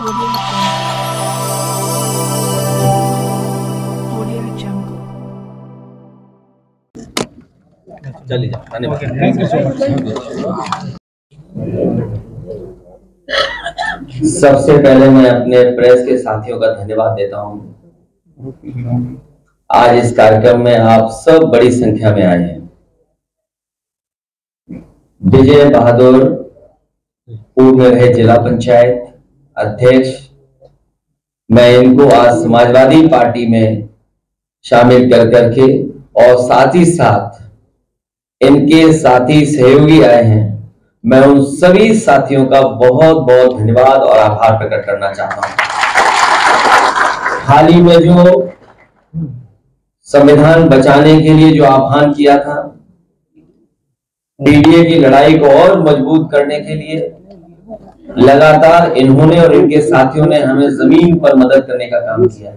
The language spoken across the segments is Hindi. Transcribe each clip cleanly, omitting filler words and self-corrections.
चलिए धन्यवाद। सबसे पहले मैं अपने प्रेस के साथियों का धन्यवाद देता हूं। आज इस कार्यक्रम में आप सब बड़ी संख्या में आए हैं। विजय बहादुर पूर्व में रहे जिला पंचायत अध्यक्ष, मैं इनको आज समाजवादी पार्टी में शामिल कर करके और साथ ही साथ इनके साथी सहयोगी आए हैं, मैं उन सभी साथियों का बहुत बहुत धन्यवाद और आभार प्रकट करना चाहता हूं। हाल ही में जो संविधान बचाने के लिए जो आह्वान किया था, पीडीए की लड़ाई को और मजबूत करने के लिए लगातार इन्होंने और इनके साथियों ने हमें जमीन पर मदद करने का काम किया है।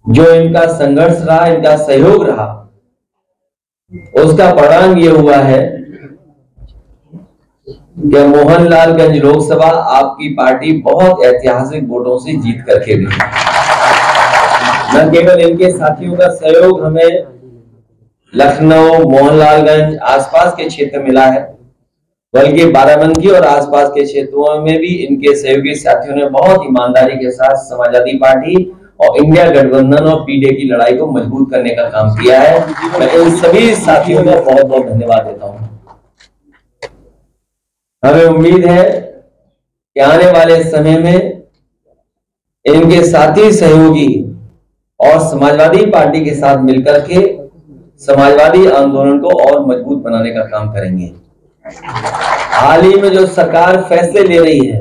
जो इनका संघर्ष रहा, इनका सहयोग रहा, उसका परिणाम ये हुआ है कि मोहनलालगंज लोकसभा आपकी पार्टी बहुत ऐतिहासिक वोटों से जीत करके गई। न केवल इनके साथियों का सहयोग हमें लखनऊ, मोहनलालगंज आसपास के क्षेत्र मिला है, बल्कि बाराबंकी और आसपास के क्षेत्रों में भी इनके सहयोगी साथियों ने बहुत ईमानदारी के साथ समाजवादी पार्टी और इंडिया गठबंधन और पीडीए की लड़ाई को मजबूत करने का काम किया है। मैं इन सभी साथियों को बहुत बहुत धन्यवाद देता हूं। हमें उम्मीद है कि आने वाले समय में इनके साथी सहयोगी और समाजवादी पार्टी के साथ मिलकर के समाजवादी आंदोलन को और मजबूत बनाने का काम करेंगे। हाल ही में जो सरकार फैसले ले रही है,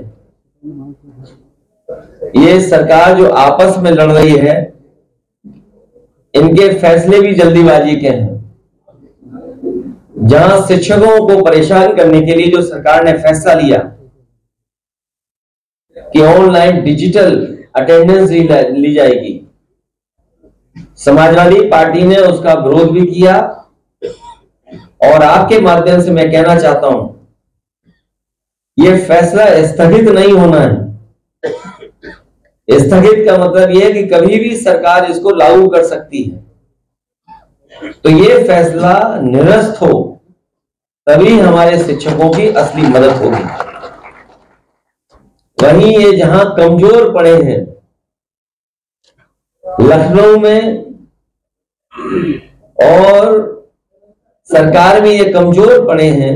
ये सरकार जो आपस में लड़ रही है, इनके फैसले भी जल्दीबाजी के हैं। जहां शिक्षकों को परेशान करने के लिए जो सरकार ने फैसला लिया कि ऑनलाइन डिजिटल अटेंडेंस ली जाएगी, समाजवादी पार्टी ने उसका विरोध भी किया। और आपके माध्यम से मैं कहना चाहता हूं, यह फैसला स्थगित नहीं होना है। स्थगित का मतलब यह है कि कभी भी सरकार इसको लागू कर सकती है। तो यह फैसला निरस्त हो, तभी हमारे शिक्षकों की असली मदद होगी। वहीं ये जहां कमजोर पड़े हैं, लखनऊ में और सरकार में ये कमजोर पड़े हैं,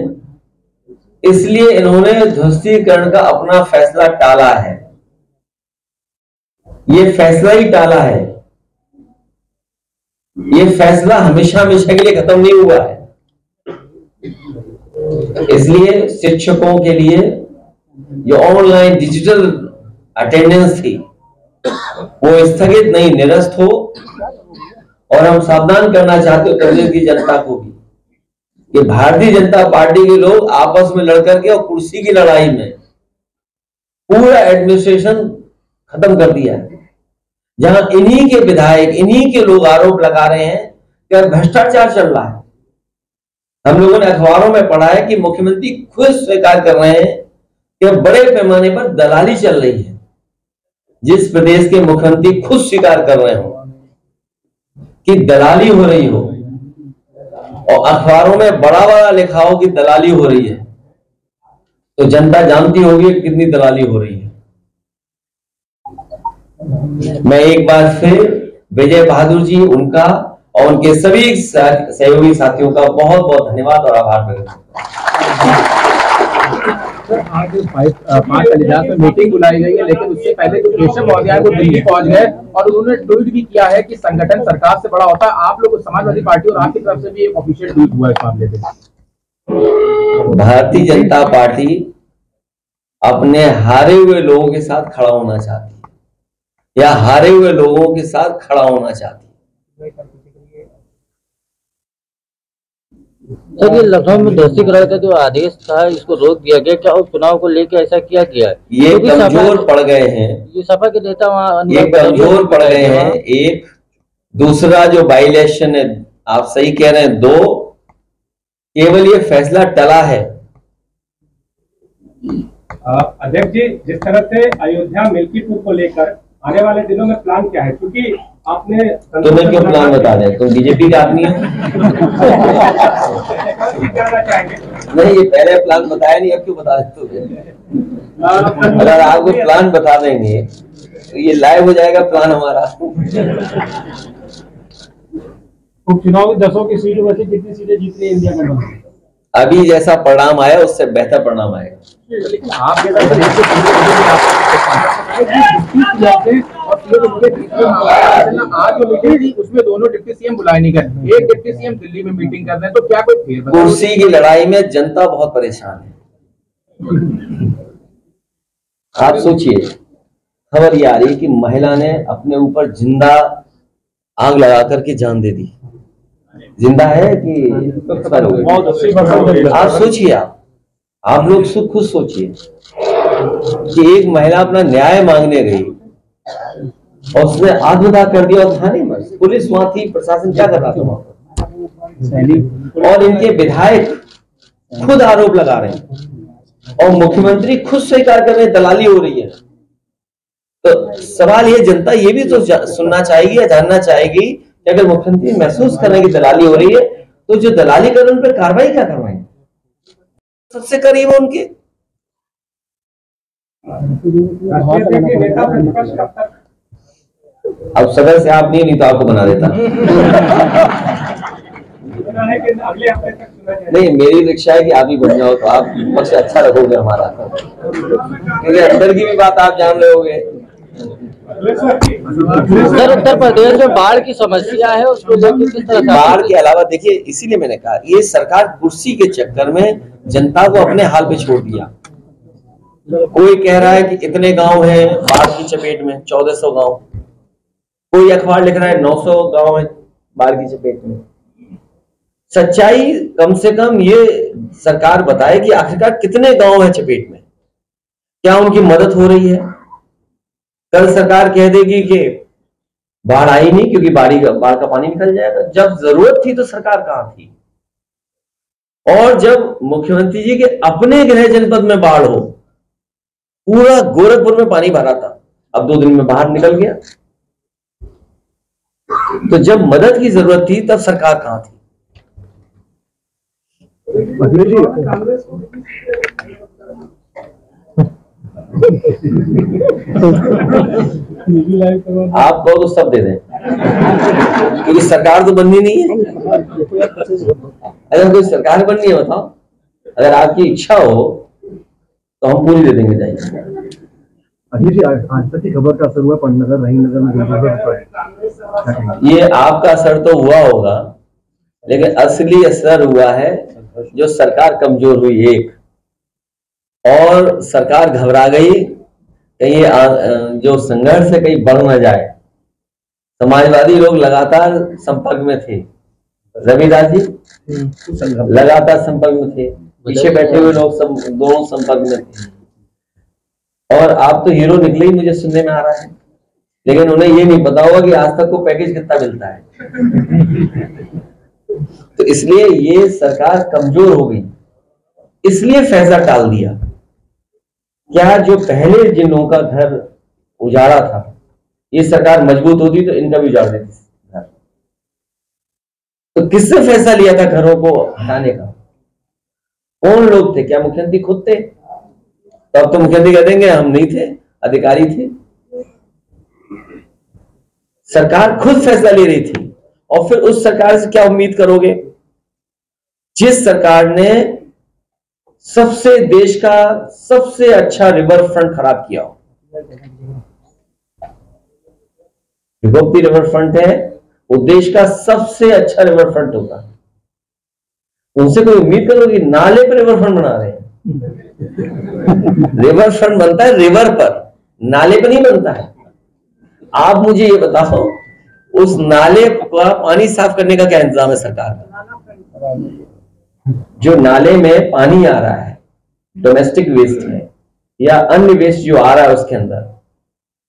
इसलिए इन्होंने ध्वस्तीकरण का अपना फैसला टाला है। ये फैसला ही टाला है, ये फैसला हमेशा हमेशा के लिए खत्म नहीं हुआ है। इसलिए शिक्षकों के लिए जो ऑनलाइन डिजिटल अटेंडेंस थी, वो स्थगित नहीं, निरस्त हो। और हम सावधान करना चाहते हो प्रदेश की जनता को भी कि भारतीय जनता पार्टी के लोग आपस में लड़कर के और कुर्सी की लड़ाई में पूरा एडमिनिस्ट्रेशन खत्म कर दिया है। जहां इन्हीं के विधायक, इन्हीं के लोग आरोप लगा रहे हैं कि भ्रष्टाचार चल रहा है। हम लोगों ने अखबारों में पढ़ा है कि मुख्यमंत्री खुद स्वीकार कर रहे हैं कि बड़े पैमाने पर दलाली चल रही है। जिस प्रदेश के मुख्यमंत्री खुद स्वीकार कर रहे हो कि दलाली हो रही हो और अखबारों में बड़ा बड़ा लिखा हो कि दलाली हो रही है, तो जनता जानती होगी कितनी दलाली हो रही है। मैं एक बार फिर विजय बहादुर जी, उनका और उनके सभी सहयोगी साथियों का बहुत बहुत धन्यवाद और आभार प्रकट करता हूं। आज 5 अलीजाज में मीटिंग बुलाई गई है, लेकिन उससे पहले जो केशव महोदय है वो दिल्ली पहुंच गए और उन्होंने ट्वीट भी किया है कि संगठन सरकार से बड़ा होता है। आप लोग समाजवादी पार्टी और आपकी तरफ से भी एक ऑफिशियल ट्वीट हुआ है इस मामले में। भारतीय जनता पार्टी अपने हारे हुए लोगों के साथ खड़ा होना चाहती है या हारे हुए लोगों के साथ खड़ा होना चाहती है। सर, ये लखनऊ में ध्वस्तीकरण का जो आदेश था, इसको रोक दिया गया, क्या उस चुनाव को लेकर ऐसा किया गया है? ये कमजोर पड़ गए हैं, ये सपा के नेता वहाँ ये कमजोर पड़ गए हैं। एक दूसरा जो बाई इलेक्शन है, आप सही कह रहे हैं, 2 केवल ये फैसला टला है अध्यक्ष जी, जिस तरह से अयोध्या मिल्कीपुर को लेकर आने वाले दिनों में प्लान क्या है, क्योंकि आपने तुम्हें क्यों प्लान बता रहे, तुम बीजेपी का आदमी हो? नहीं, ये पहले प्लान बताया नहीं, अब क्यों बता रहे हो? अगर आपको प्लान बता देंगे तो ये लाइव हो जाएगा प्लान हमारा। उपचुनाव में 10 की सीटों में से कितनी सीटें जीतनी है इंडिया गठबंधन? अभी जैसा परिणाम आया उससे बेहतर परिणाम आएगा। लेकिन आप आज जो मीटिंग थी उसमें दोनों डिप्टी सीएम बुलाए नहीं गए, एक डिप्टी सीएम दिल्ली में मीटिंग कर रहे हैं, तो क्या कोई फेरबदल? कुर्सी की लड़ाई में जनता बहुत परेशान है। आप सोचिए, खबर ये आ रही है कि महिला ने अपने ऊपर जिंदा आग लगा करके जान दे दी। जिंदा है कि आप सोचिए, आप लोग खुद सोचिए कि एक महिला अपना न्याय मांगने गई और उसने आत्मदाह कर दिया और थाने में पुलिस वहां थी, प्रशासन क्या कर रहा था वहां पर? और इनके विधायक खुद आरोप लगा रहे हैं और मुख्यमंत्री खुद स्वीकार कर रहे हैं दलाली हो रही है। तो सवाल ये, जनता ये भी तो सुनना चाहेगी या जानना चाहेगी कि अगर मुख्यमंत्री महसूस कर रहे हैं कि दलाली हो रही है तो जो दलाली कर उन पर कार्रवाई क्या करवाएं? सबसे करीब उनके अब सदस्य से आप नहीं तो आपको बना देता। नहीं, मेरी इच्छा है कि आप ही बन जाओ तो आप पक्ष अच्छा रखोगे हमारा, क्योंकि अंदर की भी बात आप जान रहे होगे। सर, उत्तर प्रदेश में बाढ़ की समस्या है, उसको लेकर किस तरह? बाढ़ के अलावा देखिए, इसीलिए मैंने कहा ये सरकार कुर्सी के चक्कर में जनता को अपने हाल पे छोड़ दिया। कोई कह रहा है कि इतने गांव हैं बाढ़ की चपेट में, 1400 गांव। कोई अखबार लिख रहा है 900 गांव है बाढ़ की चपेट में। सच्चाई कम से कम ये सरकार बताए कि आखिरकार कितने गांव है चपेट में, क्या उनकी मदद हो रही है? कल सरकार कह देगी कि बाढ़ आई नहीं क्योंकि बाढ़ का पानी निकल जाएगा। जब जरूरत थी तो सरकार कहां थी? और जब मुख्यमंत्री जी के अपने गृह जनपद में बाढ़ हो, पूरा गोरखपुर में पानी भरा था, अब 2 दिन में बाहर निकल गया। तो जब मदद की जरूरत थी तब सरकार कहां थी? आप कहो तो सब दे दें, क्योंकि सरकार तो बननी नहीं है। अगर कोई सरकार बननी है बताओ, अगर आपकी इच्छा हो तो हम पूरी दे देंगे। जाइए। जी, आज तक की खबर का असर हुआ पंतनगर, रहीमनगर में? ये आपका असर तो हुआ होगा, लेकिन असली असर हुआ है जो सरकार कमजोर हुई एक, और सरकार घबरा गई कहीं जो संघर्ष है कहीं बढ़ न जाए। समाजवादी लोग लगातार संपर्क में थे, रविदास जी लगातार संपर्क में थे, पीछे बैठे हुए लोग दोनों संपर्क में थे। और आप तो हीरो निकले ही, मुझे सुनने में आ रहा है, लेकिन उन्हें ये नहीं पता होगा कि आज तक को पैकेज कितना मिलता है। तो इसलिए ये सरकार कमजोर हो गई, इसलिए फैसला टाल दिया। क्या जो पहले जिन लोगों का घर उजाड़ा था, ये सरकार मजबूत होती तो इनका भी उजाड़ देती घर। तो किससे फैसला लिया था घरों को हटाने का? कौन लोग थे? क्या मुख्यमंत्री खुद थे? तो अब तो मुख्यमंत्री कह देंगे हम नहीं थे, अधिकारी थे। सरकार खुद फैसला ले रही थी, और फिर उस सरकार से क्या उम्मीद करोगे जिस सरकार ने सबसे देश का सबसे अच्छा रिवर फ्रंट खराब किया हो? गोमती रिवर फ्रंट है, वो देश का सबसे अच्छा रिवर फ्रंट होता है। उनसे कोई उम्मीद करोगे? नाले पर रिवर फ्रंट बना रहे हैं। रिवर फ्रंट बनता है रिवर पर, नाले पर नहीं बनता है। आप मुझे ये बताओ, उस नाले का पानी साफ करने का क्या इंतजाम है सरकार का? जो नाले में पानी आ रहा है, डोमेस्टिक वेस्ट है या अन्य वेस्ट जो आ रहा है उसके अंदर,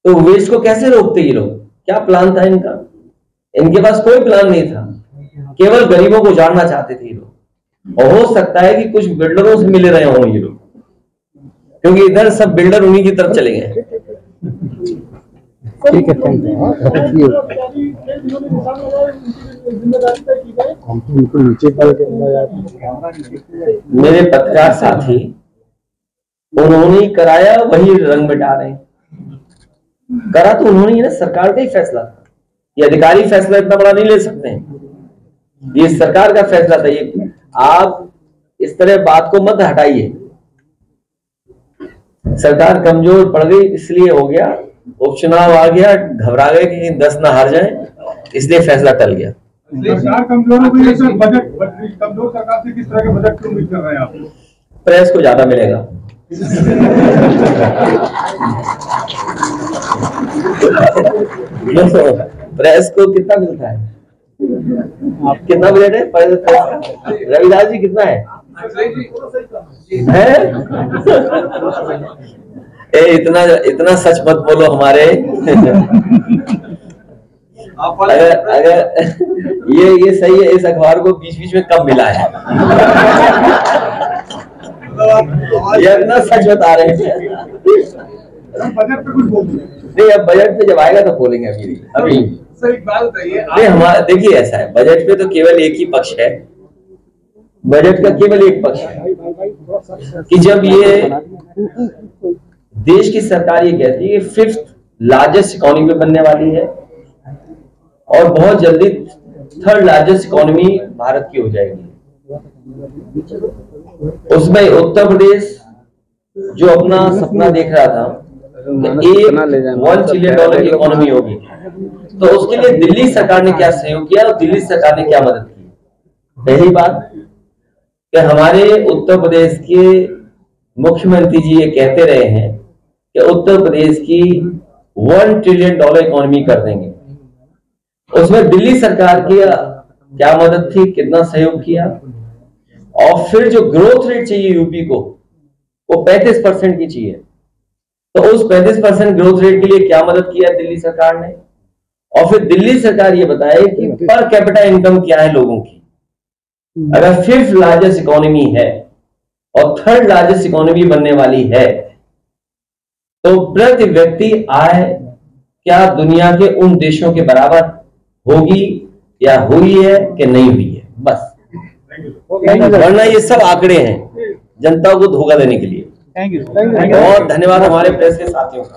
तो वेस्ट को कैसे रोकते ये लोग? क्या प्लान था इनका? इनके पास कोई प्लान नहीं था, केवल गरीबों को उजाड़ना चाहते थे ये लोग। और हो सकता है कि कुछ बिल्डरों से मिले रहे हों ये लोग, क्योंकि इधर सब बिल्डर उन्हीं की तरफ चले गए। ठीक है, थैंक यू। मेरे पत्रकार साथी उन्होंने ही कराया, वही रंग में डाल रहे हैं। करा तो उन्होंने ही ना, सरकार का ही फैसला था। ये अधिकारी फैसला इतना बड़ा नहीं ले सकते हैं, ये सरकार का फैसला था। ये आप इस तरह बात को मत हटाइए। सरकार कमजोर पड़ गई इसलिए हो गया, उपचुनाव आ गया, घबरा गए कि 10 ना हार जाए, इसलिए फैसला टल गया। सरकार कमजोर हो गई है सर, बजट कमजोर सरकार से किस तरह के बजट की उम्मीद कर रहे हैं आप? प्रेस को ज्यादा मिलेगा। प्रेस को कितना मिलता है? कितना बजट है प्रेस का? रविदास जी कितना है? इतना सच मत बोलो हमारे। अगर ये सही है, इस अखबार को बीच बीच में कम मिला है। ये इतना सच बता रहे हैं। बजट पे कुछ बोल नहीं, अब बजट पे जब आएगा तो बोलेंगे। अभी सर एक बात बताइए, नहीं, हमारा देखिए ऐसा है, बजट पे तो केवल एक ही पक्ष है। बजट का केवल एक पक्ष है कि जब ये देश की सरकार ये कहती है कि 5th लार्जेस्ट इकोनॉमी बनने वाली है और बहुत जल्दी 3rd लार्जेस्ट इकोनॉमी भारत की हो जाएगी। उसमें उत्तर प्रदेश जो अपना सपना देख रहा था कि $1 ट्रिलियन की इकोनॉमी होगी, तो उसके लिए दिल्ली सरकार ने क्या सहयोग किया और दिल्ली सरकार ने क्या मदद की? पहली बात कि हमारे उत्तर प्रदेश के मुख्यमंत्री जी ये कहते रहे हैं कि उत्तर प्रदेश की $1 ट्रिलियन इकोनॉमी कर देंगे। उसमें दिल्ली सरकार की क्या मदद थी, कितना सहयोग किया? और फिर जो ग्रोथ रेट चाहिए यूपी को, वो 35% की चाहिए। तो उस 35% ग्रोथ रेट के लिए क्या मदद किया दिल्ली सरकार ने? और फिर दिल्ली सरकार ये बताए कि पर कैपिटा इनकम क्या है लोगों की। अगर 5th लार्जेस्ट इकोनॉमी है और 3rd लार्जेस्ट इकोनॉमी बनने वाली है, तो प्रति व्यक्ति आय क्या दुनिया के उन देशों के बराबर होगी या हुई है कि नहीं हुई है? बस, वरना ये सब आंकड़े हैं जनता को धोखा देने के लिए। Thank you. बहुत धन्यवाद हमारे प्रेस के साथियों का।